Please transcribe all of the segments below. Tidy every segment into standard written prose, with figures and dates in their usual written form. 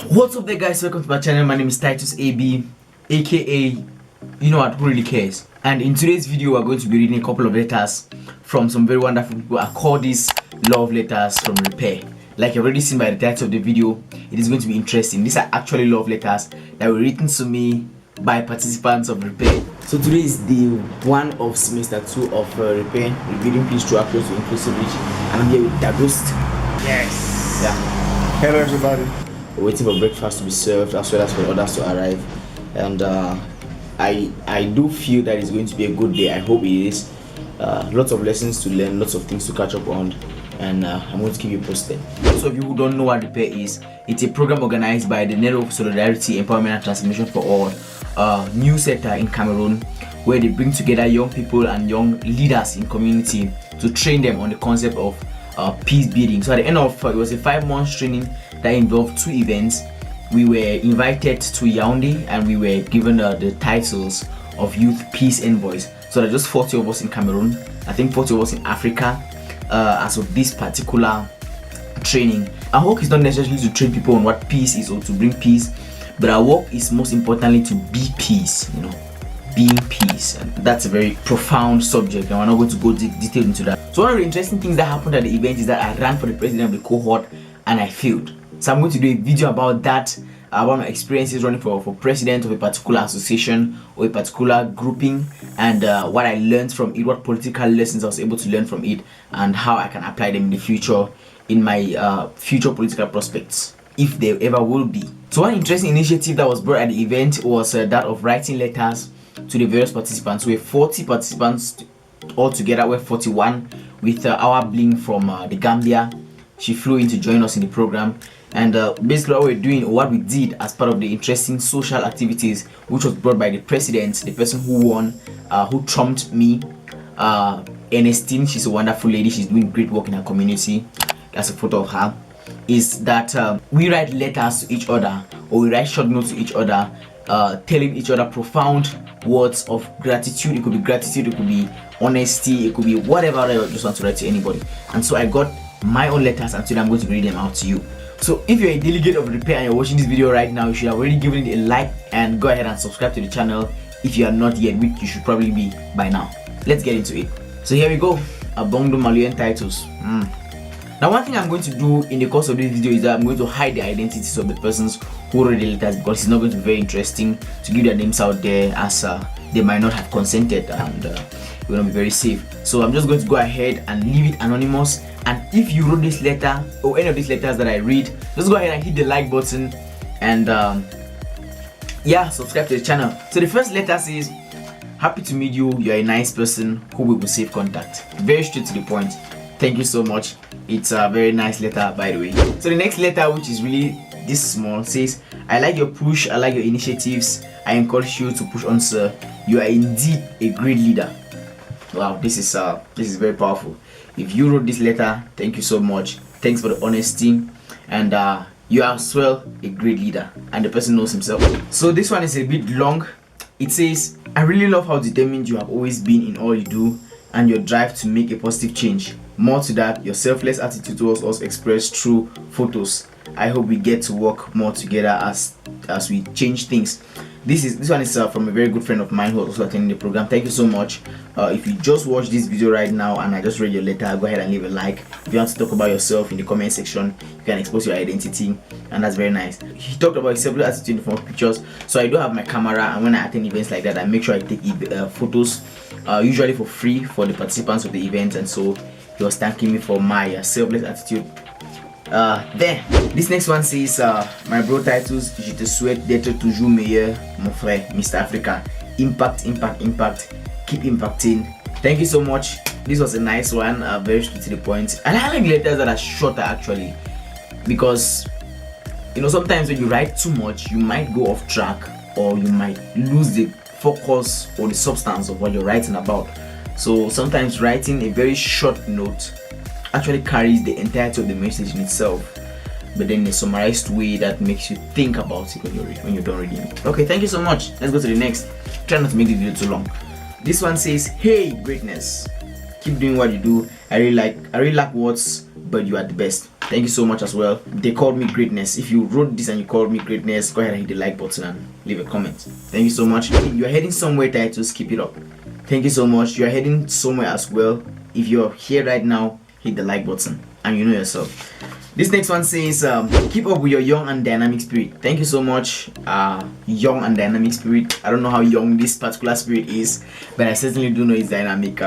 What's up there, guys? Welcome to my channel. My name is Titus AB, aka you know what, who really cares. And in today's video we're going to be reading a couple of letters from some very wonderful people. I call these love letters from repair. Like you've already seen by the title of the video, it is going to be interesting. These are actually love letters that were written to me by participants of repair. So today is day 1 of semester 2 of repair, revealing peace through actions to inclusive reach, and I'm here with Dagost. Yes. Yeah. Hello everybody. We're waiting for breakfast to be served as well as for others to arrive, and I do feel that it's going to be a good day. I hope it is. Lots of lessons to learn, lots of things to catch up on, and I'm going to keep you posted. So if you who don't know what repair is, it's a program organized by the Network of Solidarity, Empowerment and Transformation for All new sector in Cameroon, where they bring together young people and young leaders in community to train them on the concept of peace building. So at the end of it was a 5-month training that involved 2 events. We were invited to Yaoundé and we were given the titles of Youth Peace Envoys. So there are just 40 of us in Cameroon, I think 40 of us in Africa as of this particular training. Our work is not necessarily to train people on what peace is or to bring peace, but our work is most importantly to be peace, you know, being peace. And that's a very profound subject and we're not going to go detailed into that. So one of the interesting things that happened at the event is that I ran for the president of the cohort and I failed. So I'm going to do a video about that, about my experiences running for president of a particular association or a particular grouping, and what I learned from it, what political lessons I was able to learn from it, and how I can apply them in the future in my future political prospects, if there ever will be. So one interesting initiative that was brought at the event was that of writing letters to the various participants. We were 40 participants altogether. We're 41 with our bling from the Gambia. She flew in to join us in the program, and basically what we're doing, or what we did as part of the interesting social activities which was brought by the president, the person who won, who trumped me, Ernestine. She's a wonderful lady, she's doing great work in her community. That's a photo of her. Is that we write letters to each other, or we write short notes to each other, telling each other profound words of gratitude. It could be gratitude, it could be honesty, it could be whatever I just want to write to anybody. And so I got my own letters and today I'm going to read them out to you. So if you're a delegate of repair and you're watching this video right now, you should have already given it a like and go ahead and subscribe to the channel if you are not yet, which you should probably be by now. Let's get into it. So here we go. Abondo Malien titles. Now one thing I'm going to do in the course of this video is that I'm going to hide the identities of the persons who wrote the letters, because it's not going to be very interesting to give their names out there, as they might not have consented and it will not be very safe. So I'm just going to go ahead and leave it anonymous. And if you wrote this letter or any of these letters that I read, just go ahead and hit the like button and yeah, subscribe to the channel. So the first letter says, happy to meet you, you're a nice person who we will save contact. Very straight to the point. Thank you so much. It's a very nice letter, by the way. So the next letter, which is really this small, says, I like your push, I like your initiatives, I encourage you to push on, sir. You are indeed a great leader. Wow, this is very powerful. If you wrote this letter, thank you so much. Thanks for the honesty, and you are as well a great leader, and the person knows himself. So this one is a bit long. It says, I really love how determined you have always been in all you do and your drive to make a positive change. More to that, your selfless attitude towards us expressed through photos. I hope we get to work more together as we change things. This one is from a very good friend of mine who was also attending the program. Thank you so much. If you just watched this video right now and I just read your letter, go ahead and leave a like. If you want to talk about yourself in the comment section, you can expose your identity, and that's very nice. He talked about his selfless attitude in the form of pictures. So I do have my camera, and when I attend events like that, I make sure I take photos, usually for free for the participants of the event. And so he was thanking me for my selfless attitude. There. This next one says, my bro Titus, je te souhaite d'être toujours meilleur, mon frère, Mr. Africa. Impact, impact, impact. Keep impacting. Thank you so much. This was a nice one, very straight to the point. And I like letters that are shorter actually, because you know sometimes when you write too much, you might go off track or you might lose the focus or the substance of what you're writing about. So sometimes writing a very short note actually carries the entirety of the message in itself, but then in a summarized way that makes you think about it when you're done reading it. Okay, thank you so much. Let's go to the next. Try not to make the video too long. This one says, hey greatness, keep doing what you do. I really lack words, but you are the best. Thank you so much as well. They called me greatness. If you wrote this and you called me greatness, go ahead and hit the like button and leave a comment. Thank you so much. You're heading somewhere, Titus, keep it up. Thank you so much. You're heading somewhere as well. If you're here right now, hit the like button and you know yourself. This next one says, keep up with your young and dynamic spirit. Thank you so much. Young and dynamic spirit. I don't know how young this particular spirit is, but I certainly do know it's dynamic.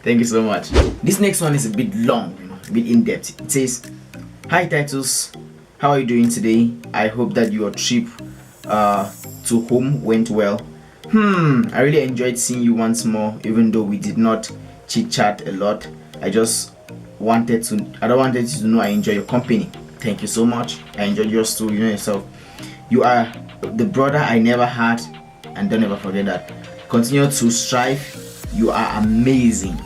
Thank you so much. This next one is a bit long, a bit in-depth. It says, hi Titus, how are you doing today? I hope that your trip to home went well. I really enjoyed seeing you once more, even though we did not chit chat a lot. I don't wanted you to know I enjoy your company. Thank you so much. I enjoyed yours too. You know yourself. You are the brother I never had, and don't ever forget that. Continue to strive. You are amazing.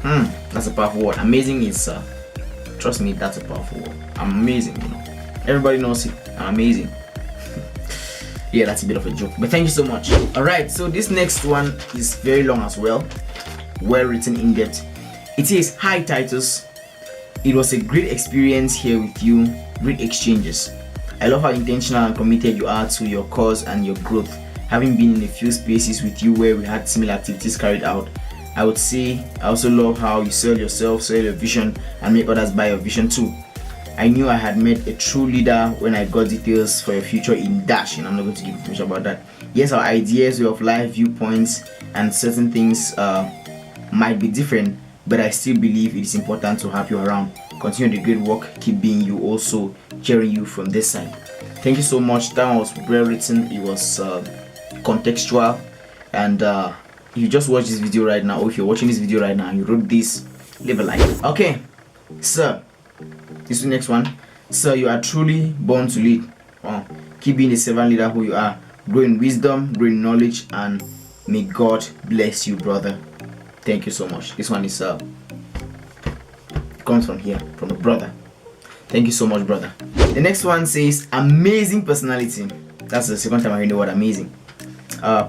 That's a powerful word. Amazing is trust me, that's a powerful word. I'm amazing, you know. Everybody knows it. I'm amazing. Yeah, that's a bit of a joke, but thank you so much. Alright, so this next one is very long as well. Well written, in depth. It says, hi Titus. It was a great experience here with you. Great exchanges. I love how intentional and committed you are to your cause and your growth. Having been in a few spaces with you where we had similar activities carried out, I would say I also love how you sell yourself, sell your vision, and make others buy your vision too. I knew I had met a true leader when I got details for your future in Dash, and I'm not going to give information about that. Yes, our ideas, way of life, viewpoints, and certain things might be different, but I still believe it is important to have you around. Continue the great work, keep being you, also cheering you from this side. Thank you so much. That was well written, it was contextual, and if you just watch this video right now, or if you're watching this video right now and you wrote this, leave a like. Okay, sir, this is the next one. Sir, you are truly born to lead. Keep being the servant leader who you are. Grow in wisdom, grow in knowledge, and may God bless you, brother. Thank you so much. This one is comes from here, from a brother. Thank you so much, brother. The next one says, amazing personality. That's the second time I heard the word amazing.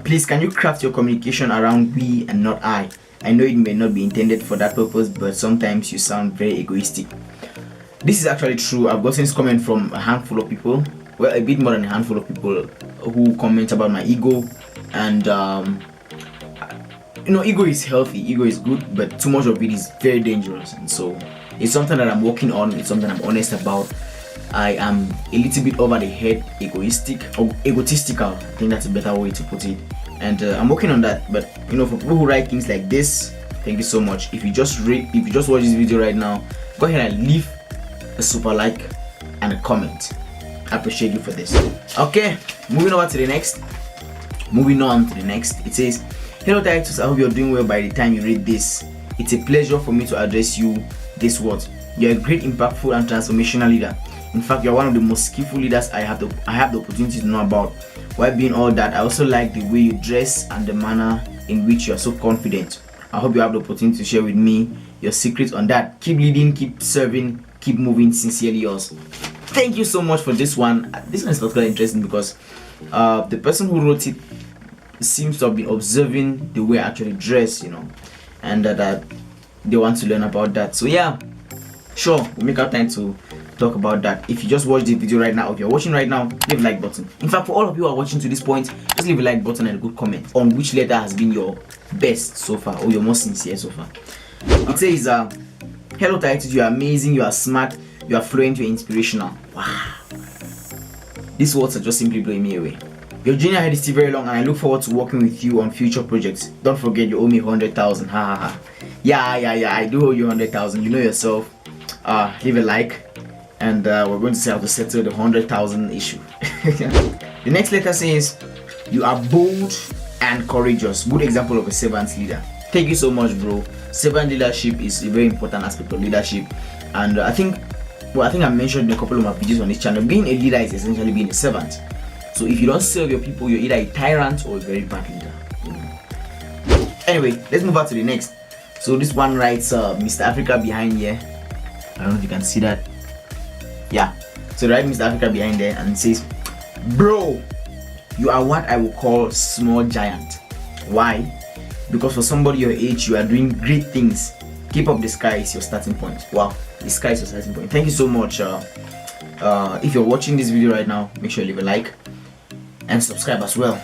Please, can you craft your communication around we and not I? I know it may not be intended for that purpose, but sometimes you sound very egoistic. This is actually true. I've gotten this comment from a handful of people, well, a bit more than a handful of people, who comment about my ego. And you know, ego is healthy, ego is good, but too much of it is very dangerous. And so it's something that I'm working on. It's something I'm honest about. I am a little bit over the head egoistic or egotistical. I think that's a better way to put it. And I'm working on that. But you know, for people who write things like this, thank you so much. If you just watch this video right now, go ahead and leave a super like and a comment. I appreciate you for this. Okay, moving on to the next. It says, hello Titus, I hope you're doing well by the time you read this. It's a pleasure for me to address you this words. You're a great, impactful, and transformational leader. In fact, you're one of the most skillful leaders I have the opportunity to know about. While being all that, I also like the way you dress and the manner in which you are so confident. I hope you have the opportunity to share with me your secrets on that. Keep leading, keep serving, keep moving. Sincerely yours. Thank you so much for this one. This one is particularly interesting because the person who wrote it seems to have been observing the way I actually dress, you know, and that they want to learn about that. So yeah, sure, we'll make our time to talk about that. If you just watched the video right now, or if you're watching right now, leave a like button. In fact, for all of you who are watching to this point, just leave a like button and a good comment on which letter has been your best so far, or your most sincere so far. It says, hello Titus, you are amazing, you are smart, you are fluent, you're inspirational. Wow, these words are just simply blowing me away. Your journey ahead is still very long, and I look forward to working with you on future projects. Don't forget, you owe me 100,000. Ha ha ha. Yeah, I do owe you 100,000. You know yourself. Leave a like, and we're going to see how to settle the 100,000 issue. The next letter says, you are bold and courageous. Good example of a servant leader. Thank you so much, bro. Servant leadership is a very important aspect of leadership, and I think I mentioned in a couple of my videos on this channel, being a leader is essentially being a servant. So if you don't serve your people, you're either a tyrant or a very bad leader. Anyway, let's move on to the next. So this one writes Mr. Africa behind here. I don't know if you can see that. Yeah. So write Mr. Africa behind there and it says, bro, you are what I would call small giant. Why? Because for somebody your age, you are doing great things. Keep up the sky is your starting point. Wow, the sky is your starting point. Thank you so much. If you're watching this video right now, make sure you leave a like and subscribe as well.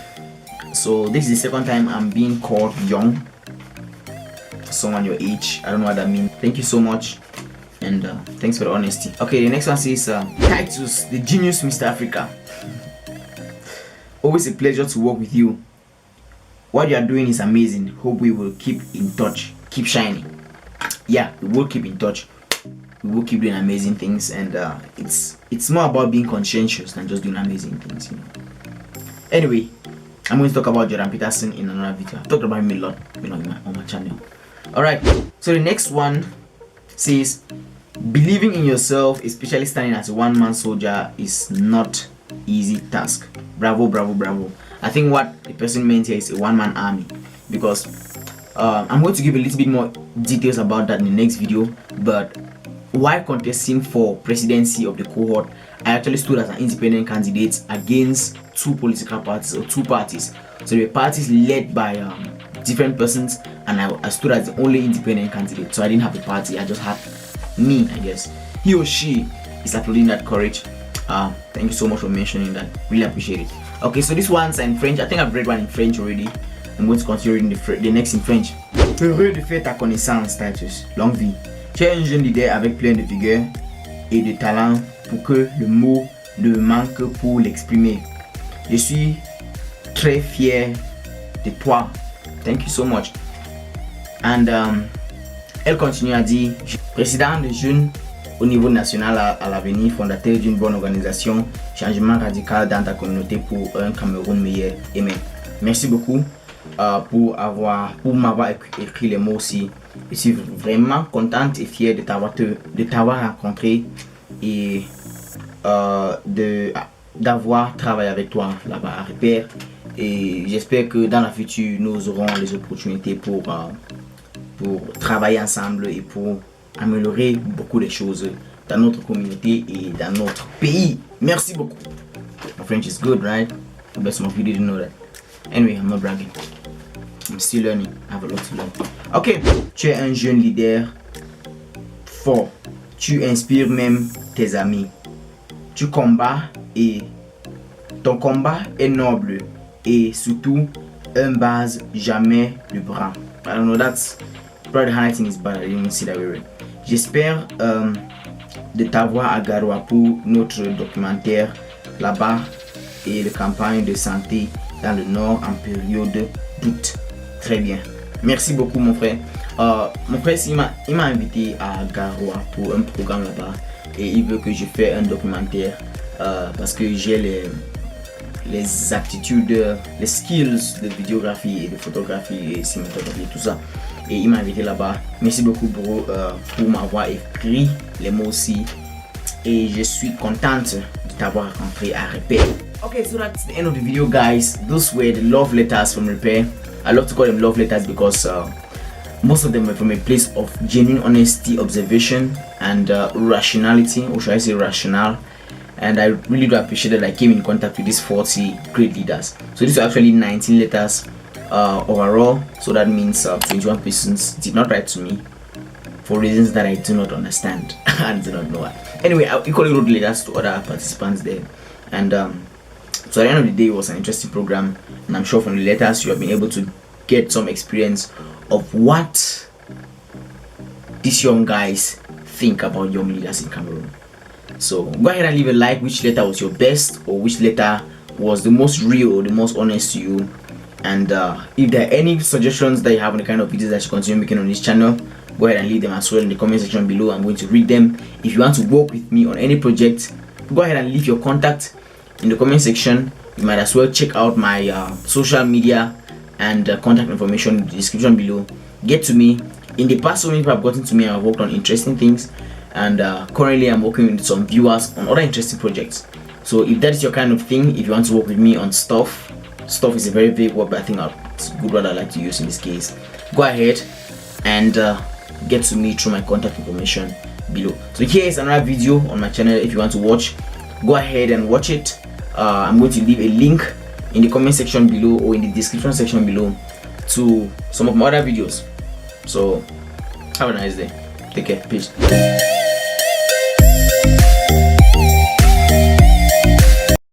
So this is the second time I'm being called young. Someone your age, I don't know what that means. Thank you so much, and thanks for the honesty. Okay, the next one says Titus, the genius Mr. Africa. Always a pleasure to work with you. What you are doing is amazing. Hope we will keep in touch. Keep shining. Yeah, we will keep in touch. We will keep doing amazing things, and it's more about being conscientious than just doing amazing things, you know. Anyway, I'm going to talk about Jordan Peterson in another video. I've talked about him a lot, you know, on my channel. Alright, so the next one says, believing in yourself, especially standing as a one-man soldier, is not easy task. Bravo, bravo, bravo. I think what the person meant here is a one-man army, because I'm going to give a little bit more details about that in the next video. But while contesting for presidency of the cohort, I actually stood as an independent candidate against two political parties, or two parties. So the parties led by different persons, and I stood as the only independent candidate. So I didn't have a party, I just had me, I guess. He or she is applauding that courage. Thank you so much for mentioning that. Really appreciate it. Okay, so this one's in French. I think I've read one in French already. I'm going to continue reading the next in French. Heureux de faire ta connaissance, Titus. Longue vie. Tu es un jeune leader avec plein de vigueur et de talent pour que le mot ne manque pour l'exprimer. Je suis très fier de toi. Thank you so much. And elle continue à dire, président de jeunes au niveau national à l'avenir, fondateur d'une bonne organisation, changement radical dans ta communauté pour un Cameroun meilleur. Amen. Merci beaucoup pour m'avoir écrit les mots aussi. Je suis vraiment contente et fière de t'avoir rencontré et d'avoir travaillé avec toi là-bas à Repère. Et j'espère que dans la future, nous aurons les opportunités pour travailler ensemble et pour améliorer beaucoup de choses dans notre communauté et dans notre pays. Merci beaucoup. My French is good, right? I bet some of you didn't know that. Anyway, I'm not bragging. I'm still learning. I have a lot to learn. Ok. Tu es un jeune leader fort. Tu inspires même tes amis. Tu combats et ton combat est noble et surtout un base jamais le bras. I don't know, that's probably the handwriting is bad. I didn't even see that we read. J'espère de t'avoir à Garoua pour notre documentaire là-bas et la campagne de santé dans le Nord en période d'août. Très bien. Merci beaucoup mon frère. Mon frère il m'a invité à Garoua pour un programme là-bas et il veut que je fasse un documentaire parce que j'ai les aptitudes, les skills de vidéographie et de photographie et cinématographie et tout ça. Et il m'a invité là-bas. Merci beaucoup pour m'avoir écrit les mots aussi. Et je suis contente de t'avoir rencontré à Repère. Okay, so that's the end of the video, guys. Those were the love letters from Repère. I love to call them love letters because most of them were from a place of genuine honesty, observation, and rationality, or should I say rational. And I really do appreciate that I came in contact with these 40 great leaders. So these are actually 19 letters overall. So that means 21 persons did not write to me for reasons that I do not understand and do not know why. Anyway, I equally wrote letters to other participants there. And so at the end of the day, it was an interesting program. And I'm sure from the letters you have been able to get some experience of what these young guys think about young leaders in Cameroon. So go ahead and leave a like. Which letter was your best, or which letter was the most real or the most honest to you? And if there are any suggestions that you have on the kind of videos that you continue making on this channel, go ahead and leave them as well in the comment section below. I'm going to read them. If you want to work with me on any project, go ahead and leave your contact in the comment section. You might as well check out my social media and contact information in the description below. Get to me. In the past, so many people have gotten to me and I've worked on interesting things. And currently I'm working with some viewers on other interesting projects. So if that is your kind of thing, if you want to work with me on stuff is a very big word, but I think it's a good word I like to use in this case. Go ahead and get to me through my contact information below. So here is another video on my channel. If you want to watch, go ahead and watch it. I'm going to leave a link in the comment section below or in the description section below to some of my other videos. So Have a nice day. Take care. Peace.